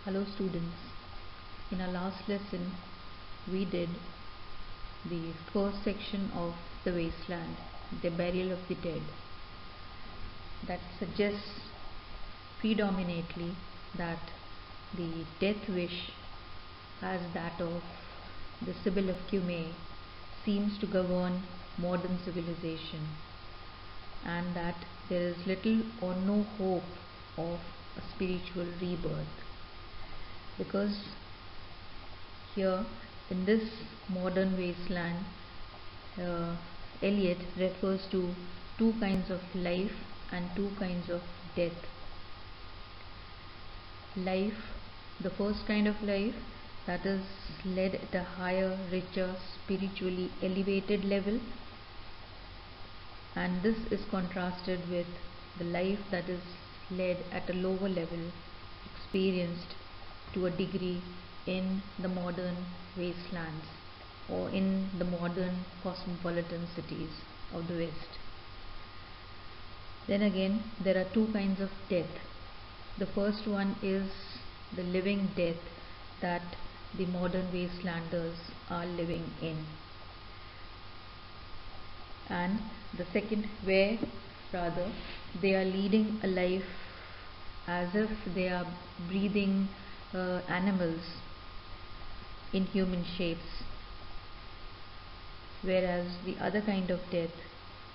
Hello students, in our last lesson we did the first section of the wasteland, the burial of the dead, that suggests predominantly that the death wish, as that of the Sibyl of Cumae, seems to govern modern civilization, and that there is little or no hope of a spiritual rebirth. Because here in this modern wasteland, Eliot refers to two kinds of life and two kinds of death. Life, the first kind of life, that is led at a higher, richer, spiritually elevated level, and this is contrasted with the life that is led at a lower level, experienced to a degree in the modern wastelands or in the modern cosmopolitan cities of the West. Then again, there are two kinds of death. The first one is the living death that the modern wastelanders are living in, and the second, where rather they are leading a life as if they are breathing animals in human shapes, whereas the other kind of death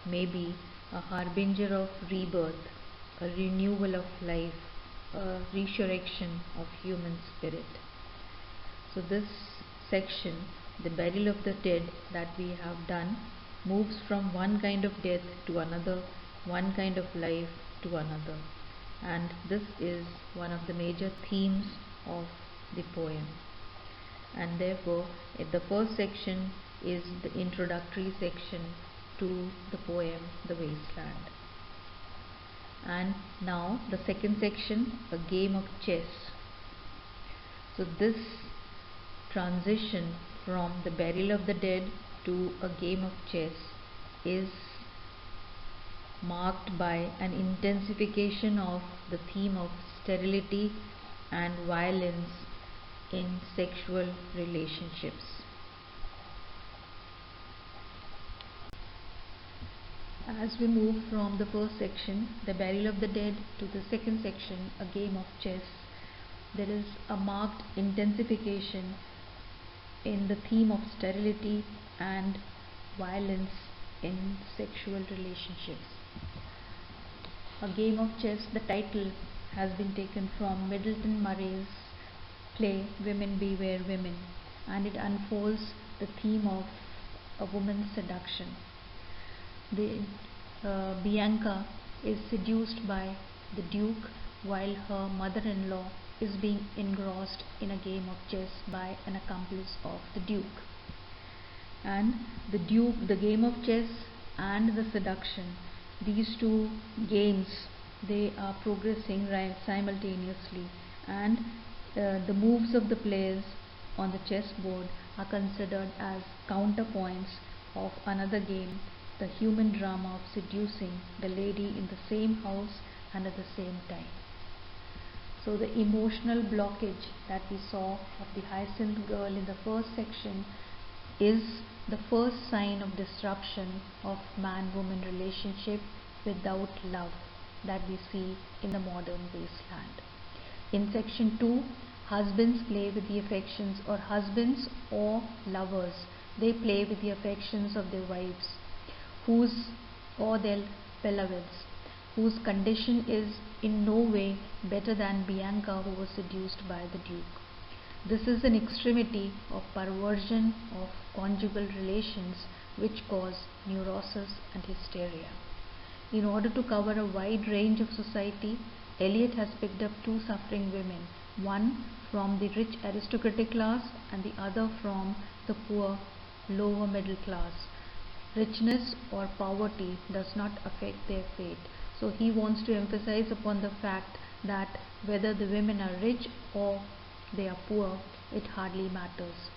may be a harbinger of rebirth, a renewal of life, a resurrection of human spirit. So this section, the burial of the dead, that we have done, moves from one kind of death to another, one kind of life to another, and this is one of the major themes of the poem. And therefore the first section is the introductory section to the poem The Wasteland. And now the second section, a game of chess. So this transition from the burial of the dead to a game of chess is marked by an intensification of the theme of sterility and violence in sexual relationships. As we move from the first section, the burial of the dead, to the second section, a game of chess, there is a marked intensification in the theme of sterility and violence in sexual relationships. A game of chess, the title has been taken from Middleton Murray's play Women Beware Women, and it unfolds the theme of a woman's seduction. Bianca is seduced by the Duke while her mother-in-law is being engrossed in a game of chess by an accomplice of the Duke. And the game of chess and the seduction, these two games, they are progressing simultaneously, and the moves of the players on the chessboard are considered as counterpoints of another game, the human drama of seducing the lady in the same house and at the same time. So the emotional blockage that we saw of the Hyacinth girl in the first section is the first sign of disruption of man-woman relationship without love that we see in the modern wasteland. In section 2, husbands play with the affections, or husbands or lovers, they play with the affections of their wives, or their beloveds, whose condition is in no way better than Bianca, who was seduced by the Duke. This is an extremity of perversion of conjugal relations which cause neurosis and hysteria. In order to cover a wide range of society, Eliot has picked up two suffering women, one from the rich aristocratic class and the other from the poor lower middle class. Richness or poverty does not affect their fate. So he wants to emphasize upon the fact that whether the women are rich or they are poor, it hardly matters.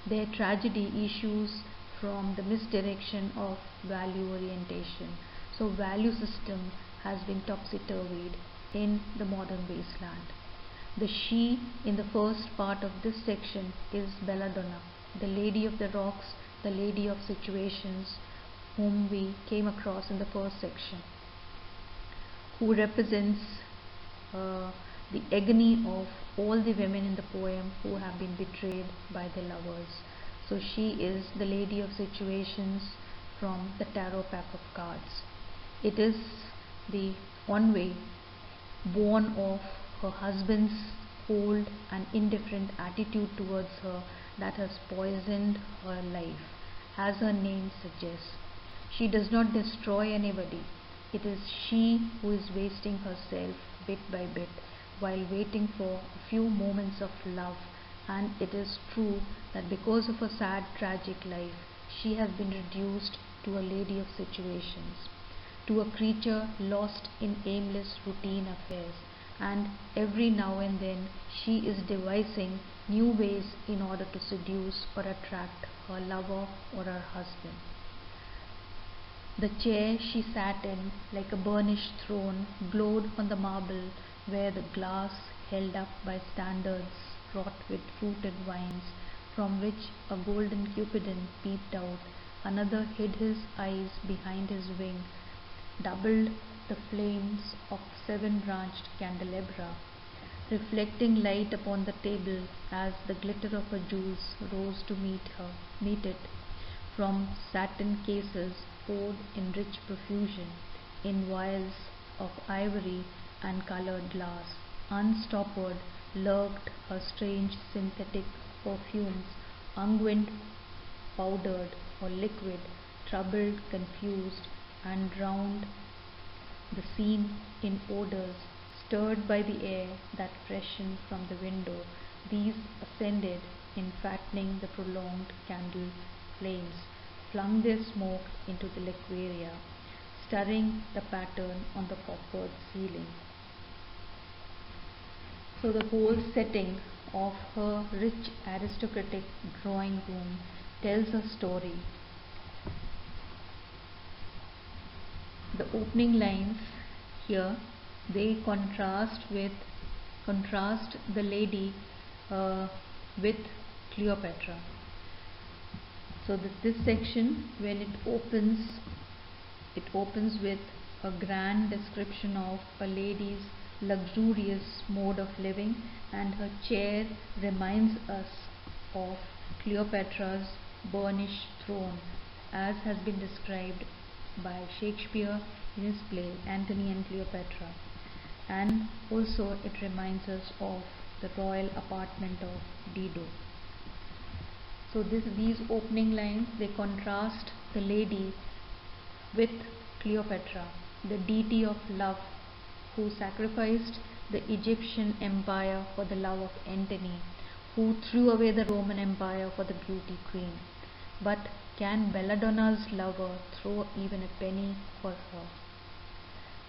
Their tragedy issues from the misdirection of value orientation. So value system has been topsy-turvied in the modern wasteland. The she in the first part of this section is Belladonna, the lady of the rocks, the lady of situations, whom we came across in the first section, who represents the agony of all the women in the poem who have been betrayed by their lovers. So she is the lady of situations from the tarot pack of cards. It is the ennui born of her husband's cold and indifferent attitude towards her that has poisoned her life. As her name suggests, she does not destroy anybody. It is she who is wasting herself bit by bit while waiting for a few moments of love, and it is true that because of her sad, tragic life, she has been reduced to a lady of situations, to a creature lost in aimless routine affairs, and every now and then she is devising new ways in order to seduce or attract her lover or her husband. The chair she sat in, like a burnished throne, glowed on the marble where the glass held up by standards wrought with fruited wines, from which a golden cupidon peeped out. Another hid his eyes behind his wing, doubled the flames of 7-branched candelabra, reflecting light upon the table as the glitter of her jewels rose to meet it, from satin cases poured in rich profusion, in vials of ivory and colored glass. Unstoppered lurked her strange synthetic perfumes, unguent, powdered or liquid, troubled, confused, and drowned the scene in odors, stirred by the air that freshened from the window. These ascended in fattening the prolonged candle flames, flung their smoke into the liqueria, stirring the pattern on the coppered ceiling. So the whole setting of her rich aristocratic drawing room tells a story. The opening lines here, they contrast the lady with Cleopatra. So this section, when it opens with a grand description of a lady's luxurious mode of living, and her chair reminds us of Cleopatra's burnished throne as has been described by Shakespeare in his play Antony and Cleopatra, and also it reminds us of the royal apartment of Dido. So these opening lines, they contrast the lady with Cleopatra, the deity of love, who sacrificed the Egyptian empire for the love of Antony, who threw away the Roman empire for the beauty queen. But can Belladonna's lover throw even a penny for her?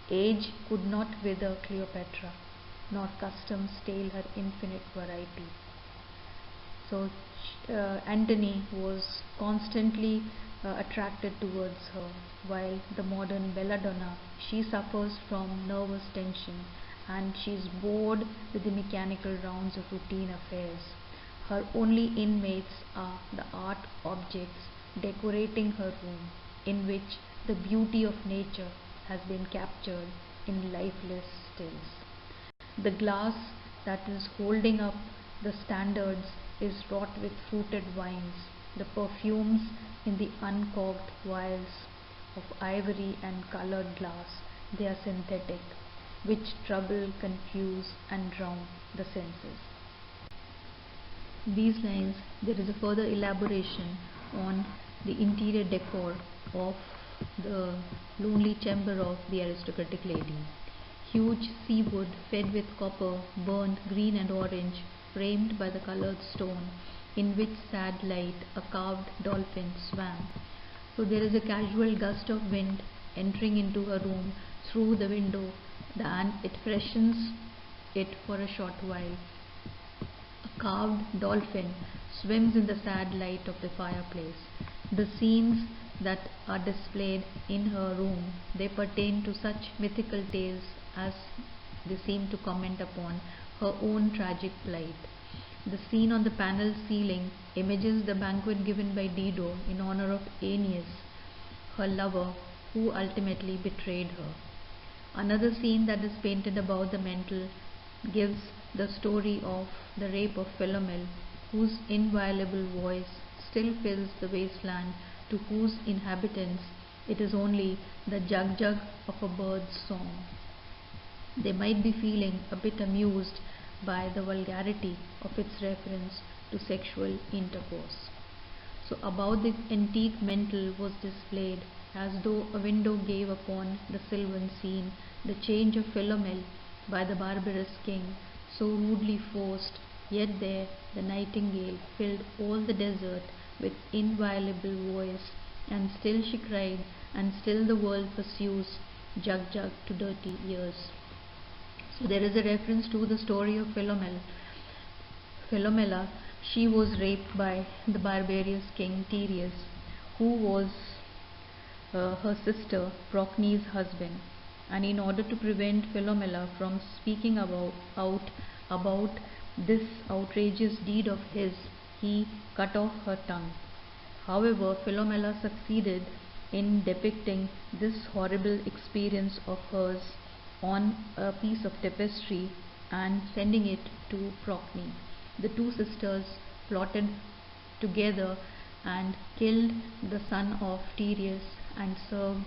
Age could not wither Cleopatra, nor custom stale her infinite variety. So Antony was constantly attracted towards her, while the modern Belladonna, she suffers from nervous tension and she is bored with the mechanical rounds of routine affairs. Her only inmates are the art objects decorating her room, in which the beauty of nature has been captured in lifeless stills. The glass that is holding up the standards is wrought with fruited wines. The perfumes in the uncorked vials of ivory and colored glass, they are synthetic, which trouble, confuse, and drown the senses. These lines, there is a further elaboration on the interior decor of the lonely chamber of the aristocratic lady. Huge sea wood fed with copper, burnt green and orange, framed by the colored stone, in which sad light a carved dolphin swam. So there is a casual gust of wind entering into her room through the window, and it freshens it for a short while. A carved dolphin swims in the sad light of the fireplace. The scenes that are displayed in her room, they pertain to such mythical tales as they seem to comment upon, her own tragic plight. The scene on the panel ceiling images the banquet given by Dido in honor of Aeneas, her lover, who ultimately betrayed her. Another scene that is painted above the mantel gives the story of the rape of Philomel, whose inviolable voice still fills the wasteland, to whose inhabitants it is only the jug of a bird's song. They might be feeling a bit amused by the vulgarity of its reference to sexual intercourse. So above the antique mantel was displayed, as though a window gave upon the sylvan scene, the change of Philomel by the barbarous king, so rudely forced, yet there the nightingale filled all the desert with inviolable voice, and still she cried, and still the world pursues jug to dirty ears. So there is a reference to the story of Philomela. She was raped by the barbarous king Tereus, who was her sister Procne's husband, and in order to prevent Philomela from speaking out about this outrageous deed of his, he cut off her tongue. However, Philomela succeeded in depicting this horrible experience of hers on a piece of tapestry and sending it to Procne. The two sisters plotted together and killed the son of Tereus and served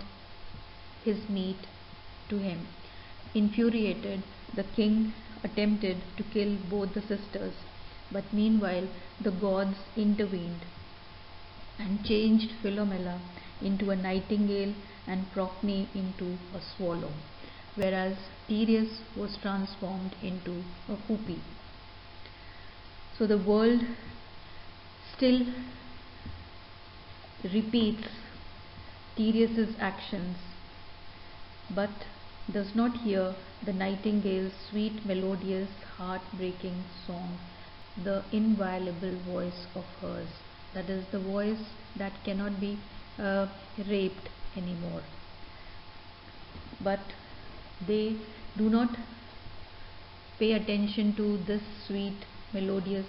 his meat to him. Infuriated, the king attempted to kill both the sisters, but meanwhile the gods intervened and changed Philomela into a nightingale and Procne into a swallow, whereas Tereus was transformed into a hoopie. So the world still repeats Tereus's actions, but does not hear the nightingale's sweet, melodious, heart-breaking song, the inviolable voice of hers. That is the voice that cannot be raped anymore. But they do not pay attention to this sweet, melodious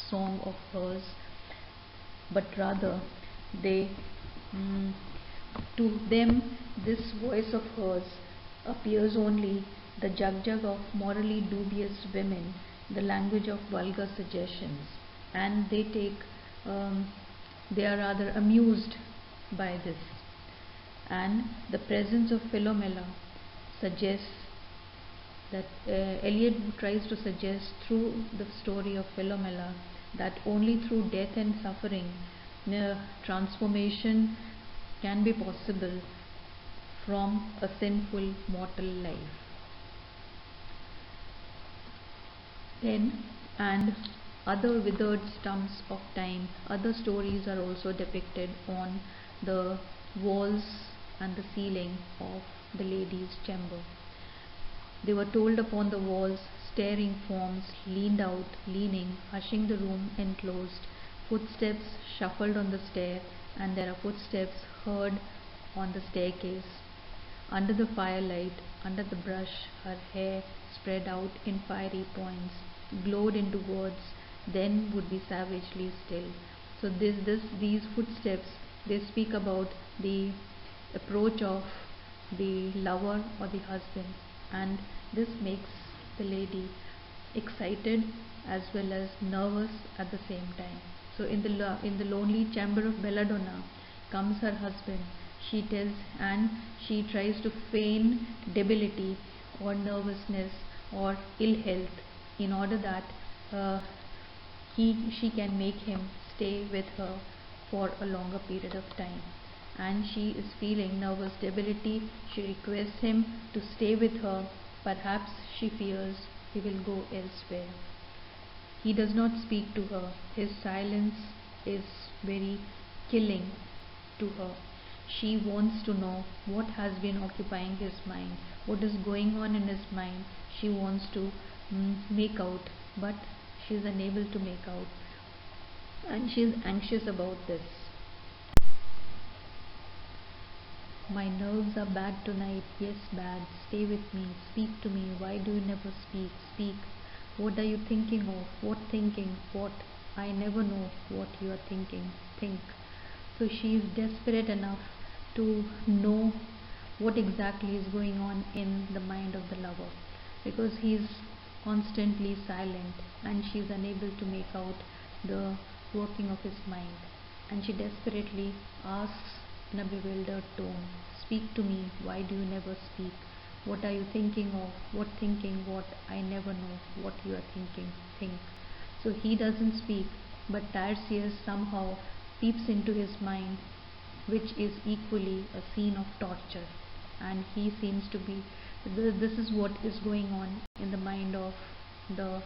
song of hers, but rather they to them this voice of hers appears only the jug of morally dubious women, the language of vulgar suggestions, and they are rather amused by this. And the presence of Philomela suggests that Eliot tries to suggest through the story of Philomela that only through death and suffering transformation can be possible from a sinful mortal life. Then, and other withered stumps of time, other stories are also depicted on the walls and the ceiling of the lady's chamber. They were told upon the walls, staring forms leaned out, leaning, hushing the room enclosed. Footsteps shuffled on the stair, and there are footsteps heard on the staircase. Under the firelight, under the brush, her hair spread out in fiery points, glowed into words, then would be savagely still. So these footsteps, they speak about the approach of the lover or the husband, and this makes the lady excited as well as nervous at the same time. So in the lonely chamber of Belladonna comes her husband. She tells, and she tries to feign debility or nervousness or ill health in order that she can make him stay with her for a longer period of time. And she is feeling nervous debility. She requests him to stay with her. Perhaps she fears he will go elsewhere. He does not speak to her. His silence is very killing to her. She wants to know what has been occupying his mind, what is going on in his mind. She wants to make out, but she is unable to make out, and she is anxious about this. My nerves are bad tonight. Yes, bad. Stay with me. Speak to me. Why do you never speak? Speak. What are you thinking of? What thinking? What? I never know what you are thinking. Think. So she is desperate enough to know what exactly is going on in the mind of the lover, because he is constantly silent and she is unable to make out the working of his mind. And she desperately asks in a bewildered tone, "Speak to me, why do you never speak? What are you thinking of? What thinking? What? I never know what you are thinking. Think." So he doesn't speak, but Tiresias somehow peeps into his mind, which is equally a scene of torture. And he seems to be, this is what is going on in the mind of the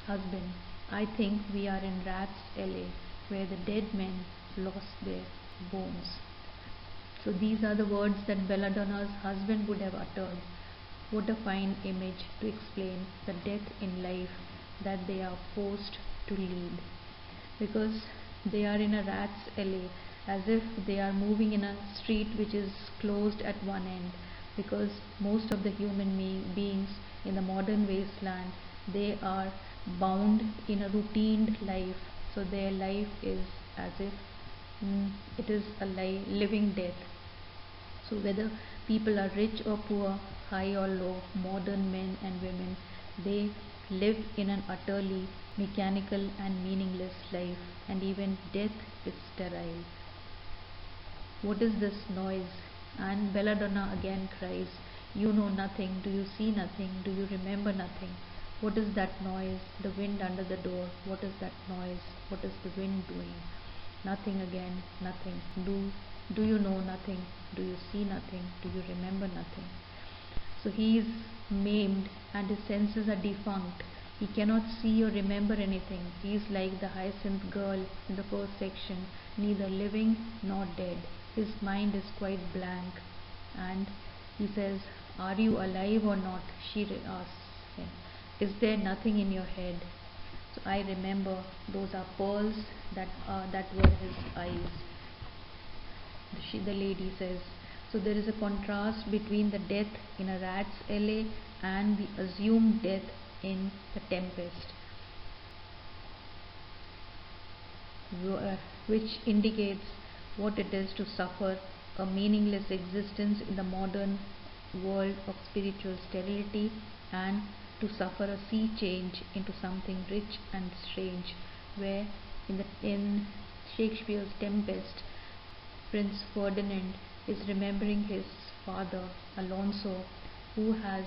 husband. "I think we are in Rats LA, where the dead men lost their bones." So these are the words that Belladonna's husband would have uttered. What a fine image to explain the death in life that they are forced to lead. Because they are in a rat's alley, as if they are moving in a street which is closed at one end. Because most of the human beings in the modern wasteland, they are bound in a routine life. So their life is as if it is a living death. So whether people are rich or poor, high or low, modern men and women, they live in an utterly mechanical and meaningless life, and even death is sterile. What is this noise? And Belladonna again cries, "You know nothing, do you see nothing, do you remember nothing? What is that noise? The wind under the door. What is that noise? What is the wind doing? Nothing again, nothing. Do you know nothing? Do you see nothing? Do you remember nothing?" So he is maimed and his senses are defunct. He cannot see or remember anything. He is like the hyacinth girl in the first section, neither living nor dead. His mind is quite blank. And he says, "Are you alive or not?" She asks him. "Is there nothing in your head?" So I remember those are pearls that were his eyes. The lady says. So there is a contrast between the death in a rat's alley and the assumed death in the Tempest, which indicates what it is to suffer a meaningless existence in the modern world of spiritual sterility, and to suffer a sea change into something rich and strange, where in Shakespeare's Tempest, Prince Ferdinand is remembering his father Alonso, who has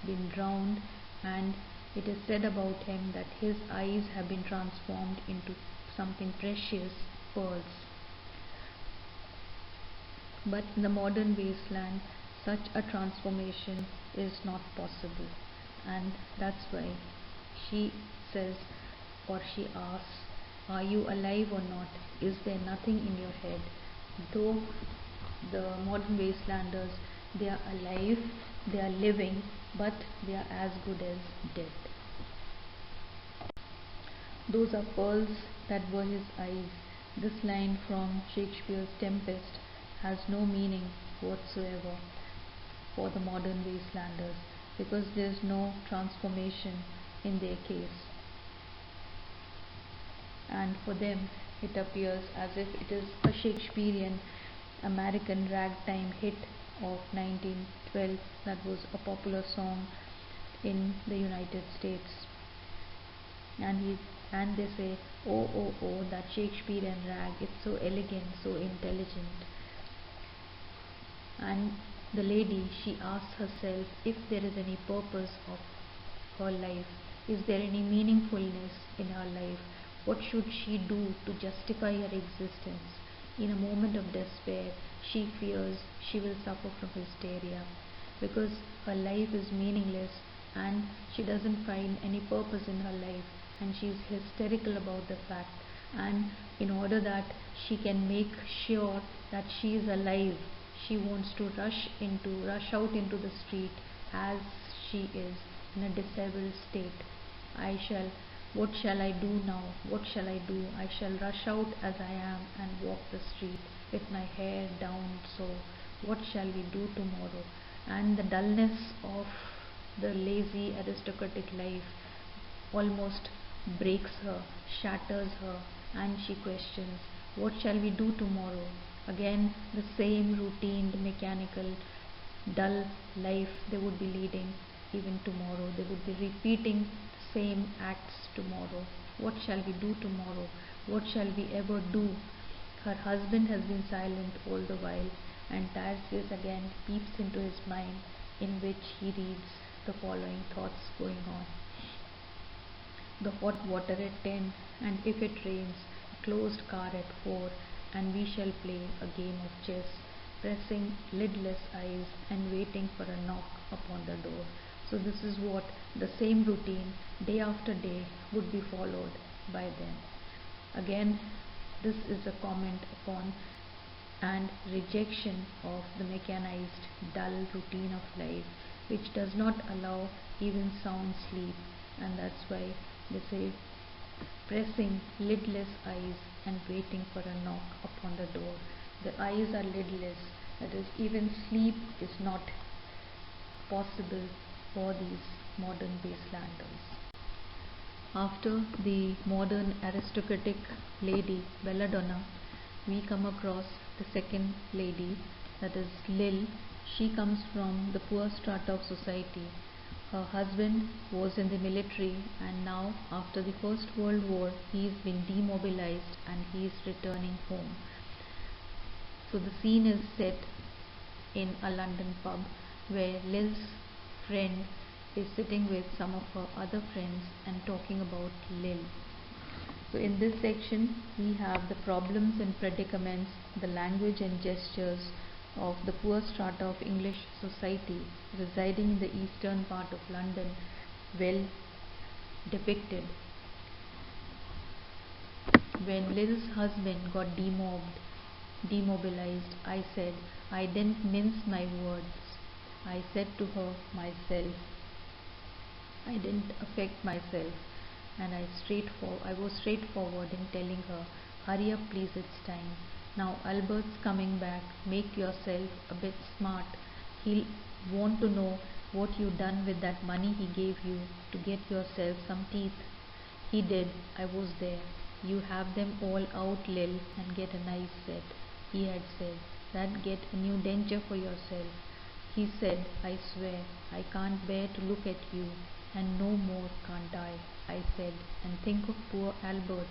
been drowned, and it is said about him that his eyes have been transformed into something precious, pearls. But in the modern wasteland, such a transformation is not possible, and that's why she says, or she asks, "Are you alive or not? Is there nothing in your head?" Though the modern wastelanders, they are alive, they are living, but they are as good as dead. Those are pearls that were his eyes. This line from Shakespeare's Tempest has no meaning whatsoever for the modern wastelanders, because there is no transformation in their case. And for them, it appears as if it is a Shakespearean American ragtime hit of 1912 that was a popular song in the United States. And they say, "Oh, oh, oh, that Shakespearean rag, it's so elegant, so intelligent." And the lady, she asks herself if there is any purpose of her life. Is there any meaningfulness in her life? What should she do to justify her existence? In a moment of despair, she fears she will suffer from hysteria, because her life is meaningless and she doesn't find any purpose in her life, and she is hysterical about the fact. And in order that she can make sure that she is alive, she wants to rush out into the street as she is in a disabled state. What shall I do now? What shall I do? I shall rush out as I am and walk the street with my hair down so. What shall we do tomorrow? And the dullness of the lazy aristocratic life almost breaks her, shatters her, and she questions, what shall we do tomorrow? Again, the same routine, mechanical, dull life they would be leading even tomorrow. They would be repeating the same acts tomorrow. What shall we do tomorrow? What shall we ever do? Her husband has been silent all the while, and Tiresias again peeps into his mind, in which he reads the following thoughts going on. The hot water at 10, and if it rains, a closed car at 4, and we shall play a game of chess, pressing lidless eyes and waiting for a knock upon the door. So this is what the same routine day after day would be followed by them. Again, this is a comment upon and rejection of the mechanized, dull routine of life, which does not allow even sound sleep, and that's why they say pressing lidless eyes and waiting for a knock upon the door. The eyes are lidless, that is, even sleep is not possible for these modern wastelanders. After the modern aristocratic lady Belladonna, we come across the second lady, that is Lil. She comes from the poor strata of society. Her husband was in the military, and now after the First World War he's been demobilized and he's returning home. So the scene is set in a London pub where Lil's friend is sitting with some of her other friends and talking about Lil. So in this section we have the problems and predicaments, the language and gestures of the poor strata of English society residing in the eastern part of London, well depicted. When Lil's husband got demobilized, I said, I didn't mince my words. I said to her myself, I didn't affect myself, and I was straightforward in telling her, hurry up please, it's time. Now Albert's coming back, make yourself a bit smart. He'll want to know what you done with that money he gave you to get yourself some teeth. He did, I was there. You have them all out, Lil, and get a nice set. He had said, that get a new denture for yourself. He said, I swear, I can't bear to look at you, and no more can't I said, and think of poor Albert.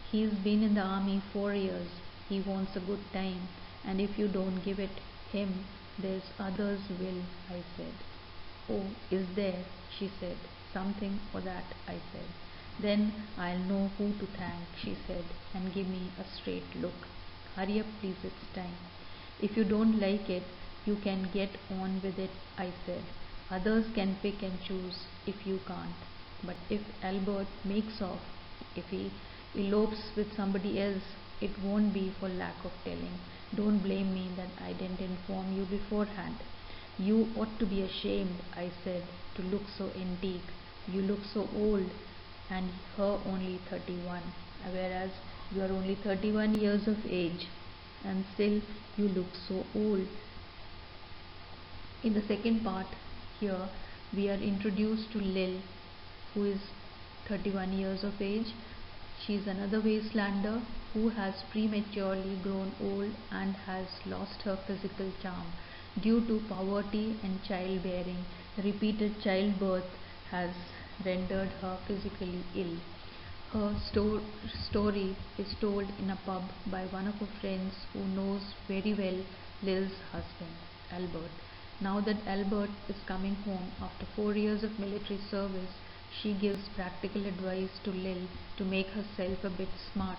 He's been in the army 4 years. He wants a good time, and if you don't give it him, there's others will, I said. Oh, is there? She said. Something or that, I said. Then I'll know who to thank, she said, and give me a straight look. Hurry up please, it's time. If you don't like it, you can get on with it, I said. Others can pick and choose if you can't. But if Albert makes off, if he elopes with somebody else, it won't be for lack of telling. Don't blame me that I didn't inform you beforehand. You ought to be ashamed, I said, to look so antique. You look so old, and her only 31, whereas you are only 31 years of age, and still you look so old. In the second part here, we are introduced to Lil, who is 31 years of age. She is another wastelander who has prematurely grown old and has lost her physical charm due to poverty and childbearing. Repeated childbirth has rendered her physically ill. Her story is told in a pub by one of her friends who knows very well Lil's husband, Albert. Now that Albert is coming home after 4 years of military service, she gives practical advice to Lil to make herself a bit smart.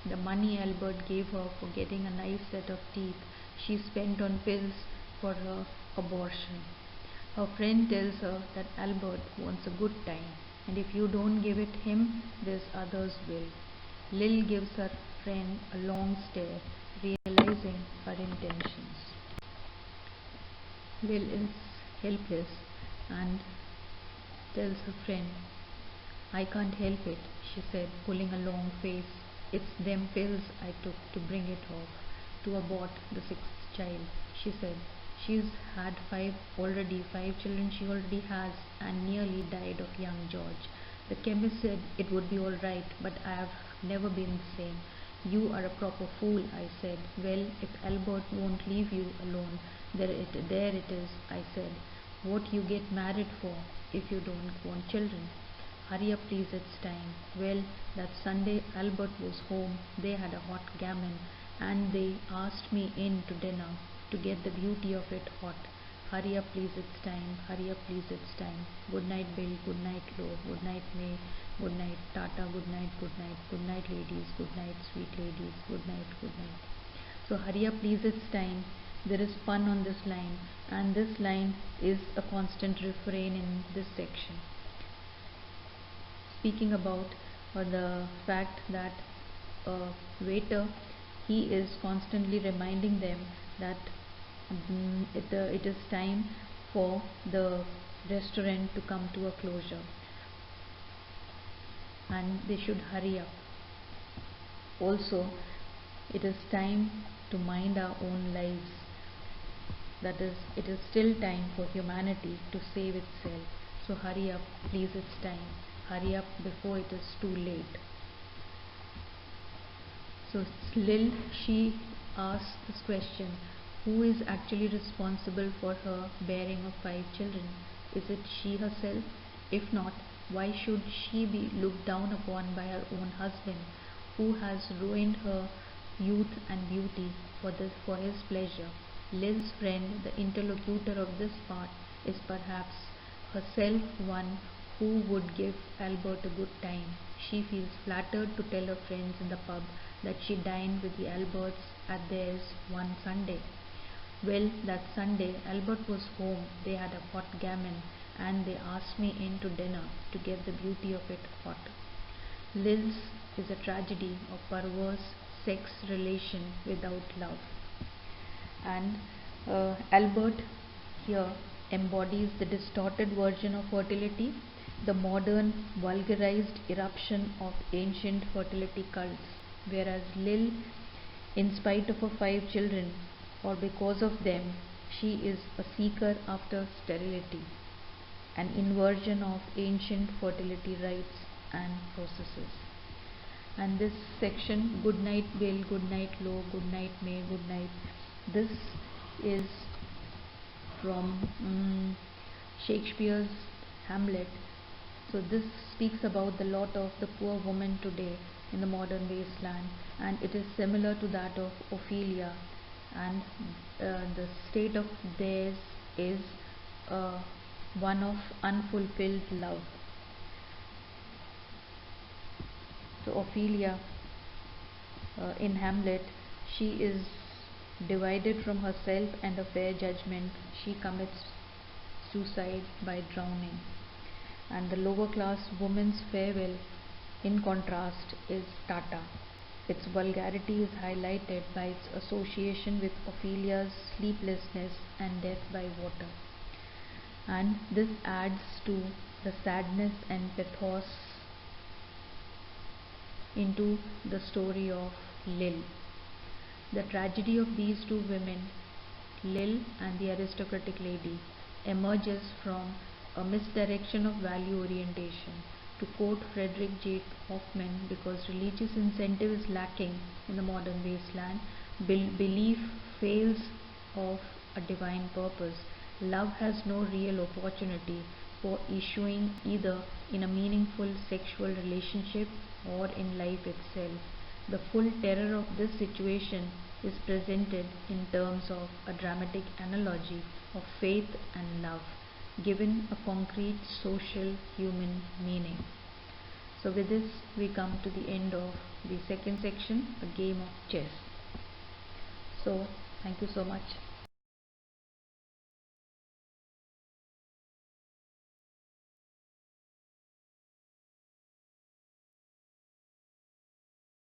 The money Albert gave her for getting a nice set of teeth, she spent on pills for her abortion. Her friend tells her that Albert wants a good time, and if you don't give it him, there's others will. Lil gives her friend a long stare, realizing her intentions. Lil is helpless and tells her friend, I can't help it, she said, pulling a long face. It's them pills I took to bring it off, to abort the 6th child, she said. She's had 5 children she already has, and nearly died of young George. The chemist said it would be all right, but I have never been the same. You are a proper fool, I said. Well, if Albert won't leave you alone, there it is, I said. What you get married for if you don't want children? Hurry up, please, it's time. Well, that Sunday Albert was home. They had a hot gammon, and they asked me in to dinner to get the beauty of it hot. Hurry up, please, it's time. Hurry up, please, it's time. Good night, Bill. Good night, Lo. Good night, May. Good night, Tata. Good night, good night. Good night, ladies. Good night, sweet ladies. Good night, good night. So, hurry up, please, it's time. There is pun on this line, and this line is a constant refrain in this section, speaking about the fact that a waiter, he is constantly reminding them that it is time for the restaurant to come to a closure and they should hurry up. Also, it is time to mind our own lives. That is, it is still time for humanity to save itself. So hurry up, please, it's time. Hurry up before it is too late. So Lil, she asks this question: who is actually responsible for her bearing of 5 children? Is it she herself? If not, why should she be looked down upon by her own husband, who has ruined her youth and beauty for his pleasure? Lil's friend, the interlocutor of this part, is perhaps herself one who would give Albert a good time. She feels flattered to tell her friends in the pub that she dined with the Alberts at theirs one Sunday. Well, that Sunday Albert was home. They had a hot gammon, and they asked me in to dinner to get the beauty of it hot. Lil's is a tragedy of perverse sex relation without love. And Albert here embodies the distorted version of fertility, the modern vulgarized eruption of ancient fertility cults, whereas Lil, in spite of her 5 children, or because of them, she is a seeker after sterility, an inversion of ancient fertility rites and processes. And this section, good night Bill, good night Lo, good night May, good night, this is from Shakespeare's Hamlet. So this speaks about the lot of the poor woman today in the modern wasteland, and it is similar to that of Ophelia, and the state of theirs is one of unfulfilled love. So Ophelia in Hamlet, she is divided from herself and a fair judgment. She commits suicide by drowning. And the lower class woman's farewell, in contrast, is Tata. Its vulgarity is highlighted by its association with Ophelia's sleeplessness and death by water. And this adds to the sadness and pathos into the story of Lil. The tragedy of these two women, Lil and the aristocratic lady, emerges from a misdirection of value orientation. To quote Frederick J. Hoffman, because religious incentive is lacking in the modern wasteland, belief fails of a divine purpose. Love has no real opportunity for issuing either in a meaningful sexual relationship or in life itself. The full terror of this situation is presented in terms of a dramatic analogy of faith and love, given a concrete social human meaning. So with this we come to the end of the second section, a game of chess. So thank you so much.